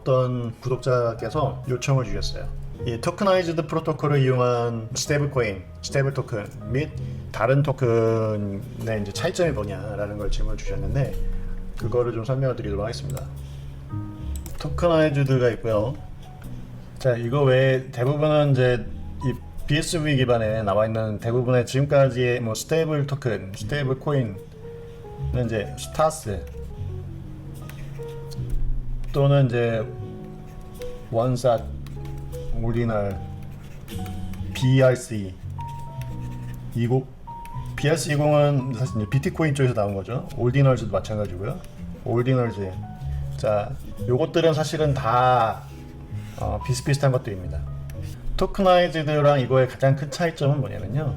어떤 구독자께서 요청을 주셨어요. 이 토크나이즈드 프로토콜을 이용한 스테이블 코인, 스테이블 토큰 및 다른 토큰의 이제 차이점이 뭐냐라는 걸 질문을 주셨는데, 그거를 좀 설명을 드리도록 하겠습니다. 토크나이즈드가 있고요. 자, 이거 외에 대부분은 이제 이 BSV 기반에 나와 있는 대부분의 지금까지의 뭐 스테이블 토큰, 스테이블 코인은 이제 스타스 또는 이제 원삿, 오리널, BRC 20, BRC 20은 사실 이제 비트코인 쪽에서 나온 거죠. 올디널즈도 마찬가지고요. 올디널즈, 자, 요것들은 사실은 다 비슷비슷한 것들입니다. 토크나이즈드랑 이거의 가장 큰 차이점은 뭐냐면요,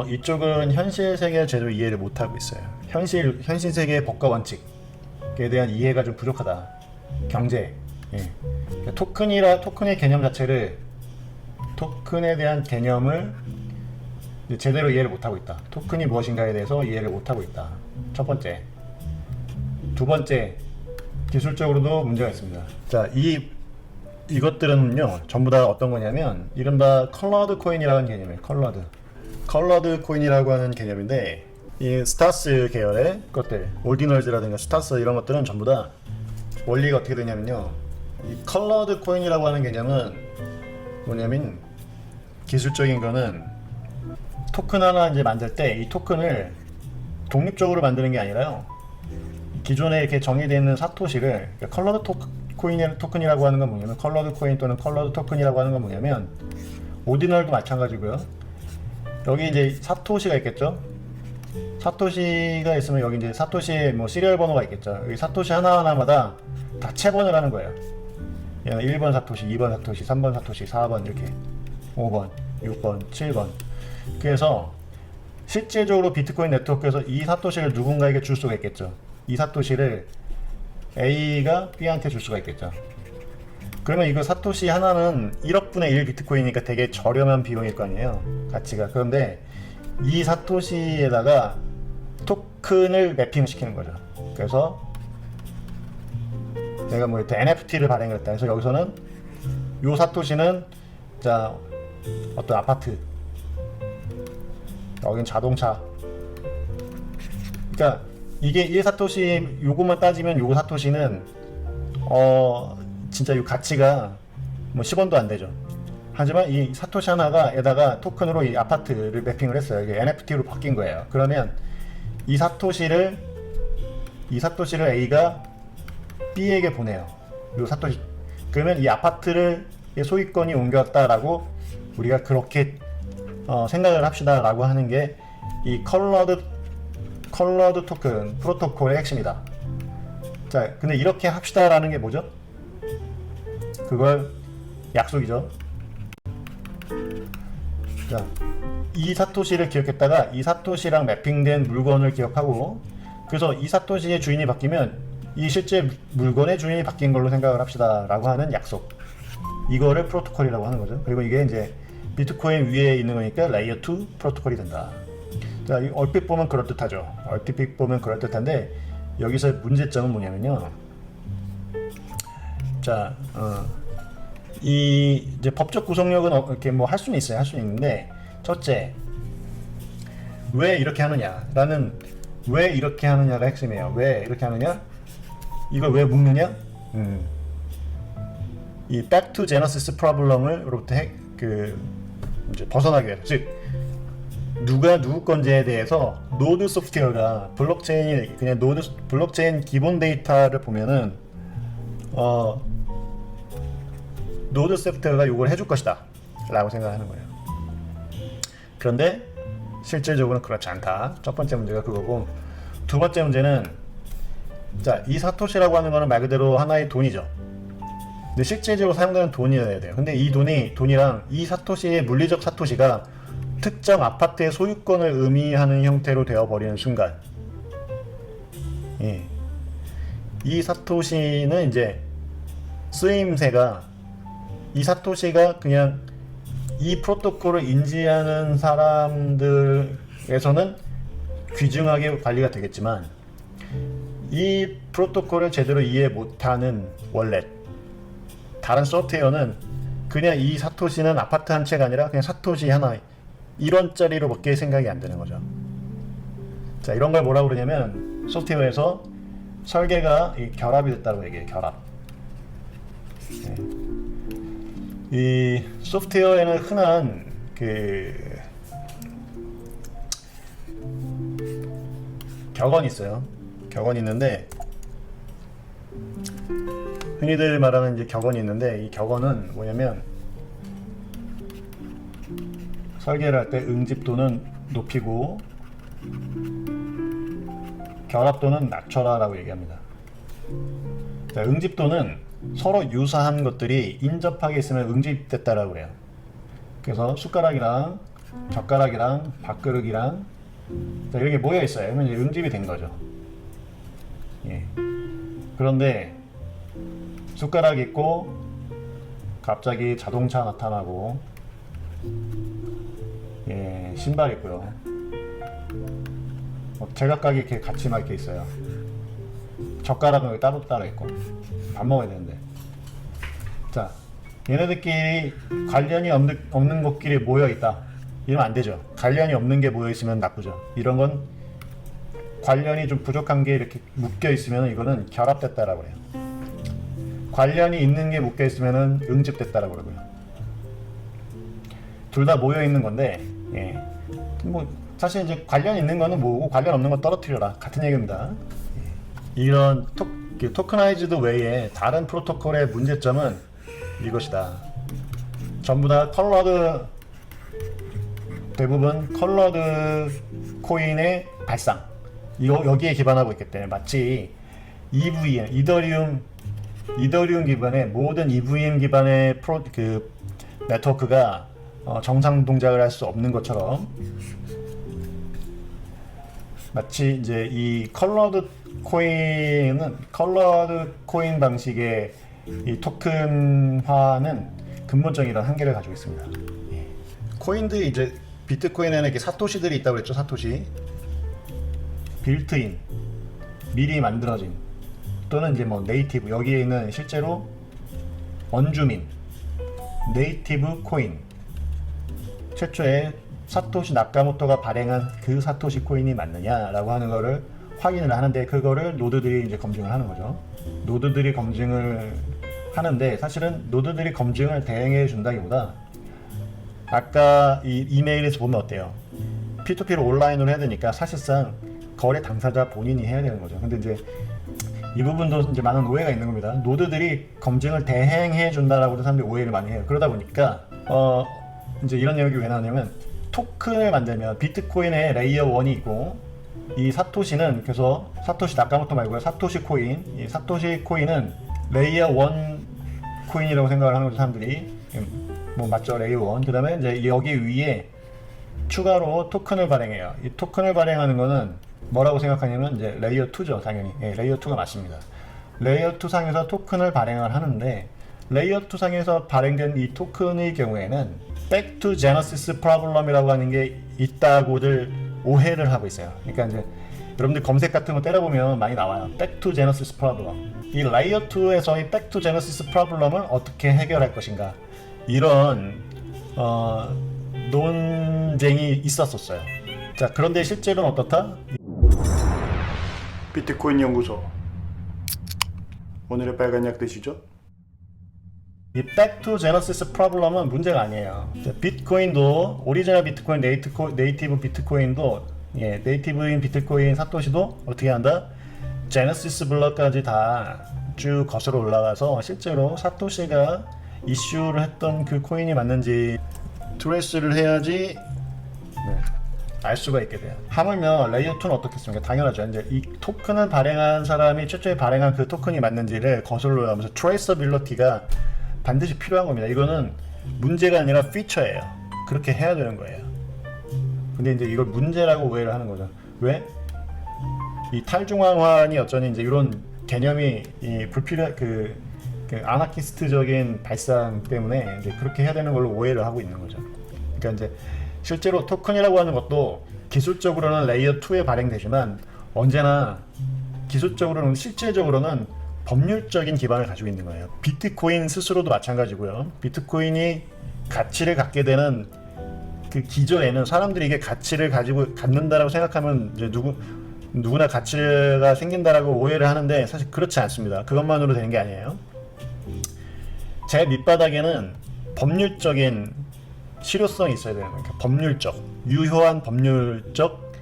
이쪽은 현실 세계를 제대로 이해를 못하고 있어요. 현실 세계의 법과 원칙에 대한 이해가 좀 부족하다. 경제, 예. 토큰의 개념 자체를, 토큰에 대한 개념을 제대로 이해를 못하고 있다. 토큰이 무엇인가에 대해서 이해를 못하고 있다. 첫 번째. 두 번째, 기술적으로도 문제가 있습니다. 자, 이것들은요 전부 다 어떤 거냐면, 이른바 컬러드 코인이라는 개념이에요. 컬러드 코인이라고 하는 개념인데, 이 스타스 계열의 것들, 올디널즈라든가 스타스 이런 것들은 전부 다 원리가 어떻게 되냐면요, 이 컬러드 코인이라고 하는 개념은 뭐냐면, 기술적인 거는 토큰 하나 이제 만들 때 이 토큰을 독립적으로 만드는 게 아니라요, 기존에 이렇게 정의되어 있는 사토시를, 컬러드 토큰이라고 하는 건 뭐냐면, 컬러드 코인 또는 컬러드 토큰이라고 하는 건 뭐냐면, 오디널도 마찬가지고요. 여기 이제 사토시가 있겠죠. 사토시가 있으면 여기 이제 사토시의 뭐 시리얼 번호가 있겠죠. 여기 사토시 하나하나마다 다 채번을 하는 거예요. 1번 사토시, 2번 사토시, 3번 사토시, 4번 이렇게 5번, 6번, 7번. 그래서 실질적으로 비트코인 네트워크에서 이 사토시를 누군가에게 줄 수가 있겠죠. 이 사토시를 A가 B한테 줄 수가 있겠죠. 그러면 이거 사토시 하나는 1억 분의 1 비트코인이니까 되게 저렴한 비용일 거 아니에요, 가치가. 그런데 이 사토시에다가 토큰을 매핑시키는 거죠. 그래서 내가 뭐 NFT를 발행을 했다. 그래서 여기서는 요 사토시는, 자, 어떤 아파트, 여긴 자동차. 그러니까 이게 1사토시 요것만 따지면 요거 사토시는 진짜 요 가치가 뭐 10원도 안 되죠. 하지만 이 사토시 하나가 에다가 토큰으로 이 아파트를 매핑을 했어요. 이게 NFT로 바뀐 거예요. 그러면 이 사토시를 A가 B에게 보내요. 요 사토시. 그러면 이 아파트를 소유권이 옮겼다라고 우리가 그렇게 생각을 합시다라고 하는 게 이 컬러드 토큰 프로토콜의 핵심이다. 자, 근데 이렇게 합시다라는 게 뭐죠? 그걸 약속이죠. 자, 이 사토시를 기억했다가 이 사토시랑 매핑된 물건을 기억하고, 그래서 이 사토시의 주인이 바뀌면 이 실제 물건의 주인이 바뀐 걸로 생각을 합시다 라고 하는 약속, 이거를 프로토콜이라고 하는 거죠. 그리고 이게 이제 비트코인 위에 있는 거니까 레이어 2 프로토콜이 된다. 자, 얼핏 보면 그럴듯하죠. 얼핏 보면 그럴듯한데, 여기서 문제점은 뭐냐면요, 자, 이 이제 법적 구속력은 이렇게 뭐 할 수는 있어요. 할 수는 있는데, 첫째, 왜 이렇게 하느냐라는, 왜 이렇게 하느냐가 핵심이에요. 왜 이렇게 하느냐? 이걸 왜 묶느냐? 이 back to genesis problem을로부터 이제 벗어나기 위해서, 즉 누가 누구 건지에 대해서 노드 소프트웨어가, 블록체인이 그냥 블록체인 기본 데이터를 보면은 노드 소프트웨어가 이걸 해줄 것이다 라고 생각하는 거예요. 그런데 실질적으로는 그렇지 않다. 첫 번째 문제가 그거고, 두 번째 문제는, 자, 이 사토시라고 하는 거는 말 그대로 하나의 돈이죠. 근데 실질적으로 사용되는 돈이어야 돼요. 근데 이 돈이랑 이 사토시의 물리적 사토시가 특정 아파트의 소유권을 의미하는 형태로 되어버리는 순간, 예, 이 사토시는 이제 쓰임새가, 이 사토시가 그냥 이 프로토콜을 인지하는 사람들에서는 귀중하게 관리가 되겠지만, 이 프로토콜을 제대로 이해 못하는 월렛, 다른 소프트웨어는 그냥 이 사토시는 아파트 한 채가 아니라 그냥 사토시 하나 1원짜리로 밖에 생각이 안 되는 거죠. 자, 이런 걸 뭐라고 그러냐면 소프트웨어에서 설계가 결합이 됐다고 얘기해요. 결합. 네. 이 소프트웨어에는 흔한 격언이 있어요. 격언이 있는데 흔히들 말하는 이제 격언이 있는데 이 격언은 뭐냐면 설계를 할 때 응집도는 높이고 결합도는 낮춰라라고 얘기합니다. 자, 응집도는 서로 유사한 것들이 인접하게 있으면 응집됐다라고 그래요. 그래서 숟가락이랑 젓가락이랑 밥그릇이랑 자, 이렇게 모여 있어요. 그러면 이제 응집이 된 거죠. 예. 그런데 숟가락 있고 갑자기 자동차 나타나고 예, 신발 있고요. 제각각이 이렇게 같이 막 이렇게 있어요. 젓가락은 여기 따로 있고 밥 먹어야 되는데 자 얘네들끼리 관련이 없는 것끼리 모여 있다 이러면 안 되죠. 관련이 없는 게 모여 있으면 나쁘죠. 이런 건 관련이 좀 부족한 게 이렇게 묶여 있으면 이거는 결합됐다라고 해요. 관련이 있는 게 묶여 있으면 응집됐다라고 그러고요. 둘 다 모여 있는 건데 예. 뭐 사실 이제 관련 있는 거는 모으고 관련 없는 건 떨어뜨려라 같은 얘기입니다. 예. 이런 토크나이즈드 외에 다른 프로토콜의 문제점은 이것이다. 전부 다 컬러드 대부분 컬러드 코인의 발상 여기에 기반하고 있기 때문에 마치 EVM 이더리움 기반의 모든 EVM 기반의 네트워크가 정상 동작을 할 수 없는 것처럼 마치 이제 이 컬러드 코인 방식의 이 토큰화는 근본적인 이런 한계를 가지고 있습니다. 예. 코인들이 이제 비트코인에는 이렇게 사토시들이 있다고 그랬죠. 사토시 빌트인 미리 만들어진 또는 이제 뭐 네이티브 여기에 있는 실제로 원주민 네이티브 코인 최초에 사토시 나카모토가 발행한 그 사토시 코인이 맞느냐라고 하는 거를 확인을 하는데 그거를 노드들이 이제 검증을 하는 거죠. 노드들이 검증을 하는데 사실은 노드들이 검증을 대행해 준다기보다 아까 이 이메일에서 보면 어때요? P2P로 온라인으로 해야 되니까 사실상 거래 당사자 본인이 해야 되는 거죠. 근데 이제 이 부분도 이제 많은 오해가 있는 겁니다. 노드들이 검증을 대행해 준다라고 사람들이 오해를 많이 해요. 그러다 보니까 이제 이런 내용이 왜 나오냐면 토큰을 만들면 비트코인에 레이어 1이 있고 이 사토시는 그래서 사토시 나카모토 말고요. 사토시 코인 이 사토시 코인은 레이어 1 코인이라고 생각을 하는 거죠. 사람들이 뭐 맞죠. 레이어 1 그 다음에 이제 여기 위에 추가로 토큰을 발행해요. 이 토큰을 발행하는 거는 뭐라고 생각하냐면 이제 레이어 2죠. 당연히 예, 레이어 2가 맞습니다. 레이어 2 상에서 토큰을 발행을 하는데 레이어 2 상에서 발행된 이 토큰의 경우에는 Back to Genesis Problem이라고 하는 게 있다고들 오해를 하고 있어요. 그러니까 이제 여러분들 검색 같은 거 때려보면 많이 나와요. Back to Genesis Problem. 이 레이어 2에서의 Back to Genesis Problem을 어떻게 해결할 것인가 이런 논쟁이 있었어요. 자, 그런데 실제로는 어떻다? 비트코인 연구소 오늘의 빨간 약 드시죠? 이 Back to Genesis Problem은 문제가 아니에요. 비트코인도 오리지널 비트코인 네이티브 비트코인도 예, 네이티브인 비트코인 사토시도 어떻게 한다? 제네시스 블럭까지 다 쭉 거슬러 올라가서 실제로 사토시가 이슈를 했던 그 코인이 맞는지 트레이스를 해야지 네, 알 수가 있게 돼요. 하물며 레이어 2는 어떻겠습니까? 당연하죠. 이제 이 토큰을 발행한 사람이 최초에 발행한 그 토큰이 맞는지를 거슬러 올라가면서 트레이서빌리티가 반드시 필요한 겁니다. 이거는 문제가 아니라 피처예요. 그렇게 해야 되는 거예요. 근데 이제 이걸 문제라고 오해를 하는 거죠. 왜? 이 탈중앙화니 어쩌니 이제 이런 개념이 이 불필요한 그 아나키스트적인 발상 때문에 이제 그렇게 해야 되는 걸로 오해를 하고 있는 거죠. 그러니까 이제 실제로 토큰이라고 하는 것도 기술적으로는 레이어 2에 발행되지만 언제나 기술적으로는 실질적으로는 법률적인 기반을 가지고 있는 거예요. 비트코인 스스로도 마찬가지고요. 비트코인이 가치를 갖게 되는 그 기저에는 사람들이 이게 가치를 갖는다라고 생각하면 이제 누구나 가치가 생긴다라고 오해를 하는데 사실 그렇지 않습니다. 그것만으로 되는 게 아니에요. 제 밑바닥에는 법률적인 실효성이 있어야 되는 거예요. 그러니까 법률적, 유효한 법률적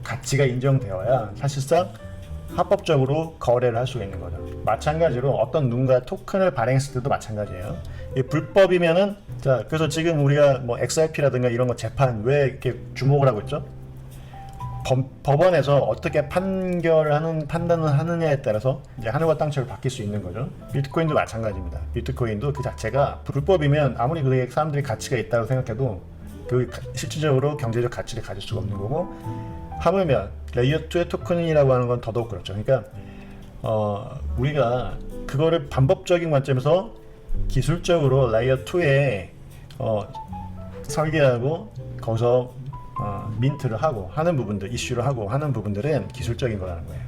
가치가 인정되어야 사실상 합법적으로 거래를 할 수가 있는 거죠. 마찬가지로 어떤 누군가 토큰을 발행했을 때도 마찬가지예요. 이 불법이면은 자, 그래서 지금 우리가 뭐 XRP라든가 이런 거 재판 왜 이렇게 주목을 하고 있죠? 법원에서 어떻게 판단을 하느냐에 따라서 이제 하늘과 땅처럼 바뀔 수 있는 거죠. 비트코인도 마찬가지입니다. 비트코인도 그 자체가 불법이면 아무리 그게 사람들이 가치가 있다고 생각해도 그 실질적으로 경제적 가치를 가질 수가 없는 거고, 하물며 레이어 2의 토큰이라고 하는 건 더더욱 그렇죠. 그러니까 우리가 그거를 반법적인 관점에서 기술적으로 레이어 2에 설계하고 거기서 민트를 하고 하는 부분들, 이슈를 하고 하는 부분들은 기술적인 거라는 거예요.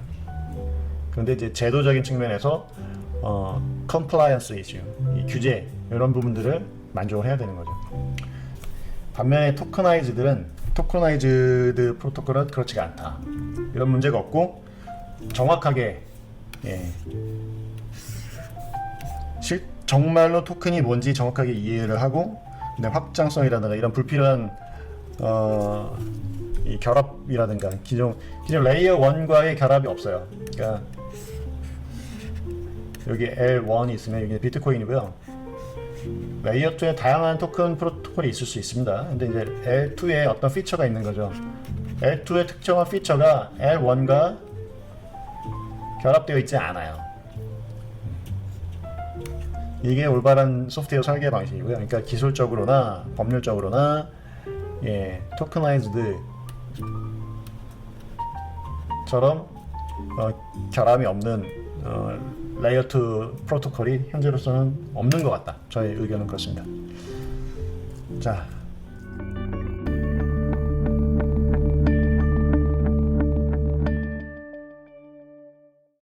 그런데 이제 제도적인 측면에서 컴플라이언스 이슈, 이 규제 이런 부분들을 만족을 해야 되는 거죠. 반면에 토커나이즈드 프로토콜은 그렇지가 않다. 이런 문제가 없고 정확하게 정말로 토큰이 뭔지 정확하게 이해를 하고, 근데 확장성이라든가 이런 불필요한 이 결합이라든가 기존 레이어 1과의 결합이 없어요. 그러니까 여기 L1이 있으면 여기 비트코인이고요. 레이어 2에 다양한 토큰 프로토콜이 있을 수 있습니다. 근데 이제 L2에 어떤 피처가 있는 거죠. L2의 특정한 피처가 L1과 결합되어 있지 않아요. 이게 올바른 소프트웨어 설계 방식이고요. 그러니까 기술적으로나 법률적으로나 토커나이즈드처럼 결함이 없는 레이어 2 프로토콜이 현재로서는 없는 것 같다. 저의 의견은 그렇습니다. 자,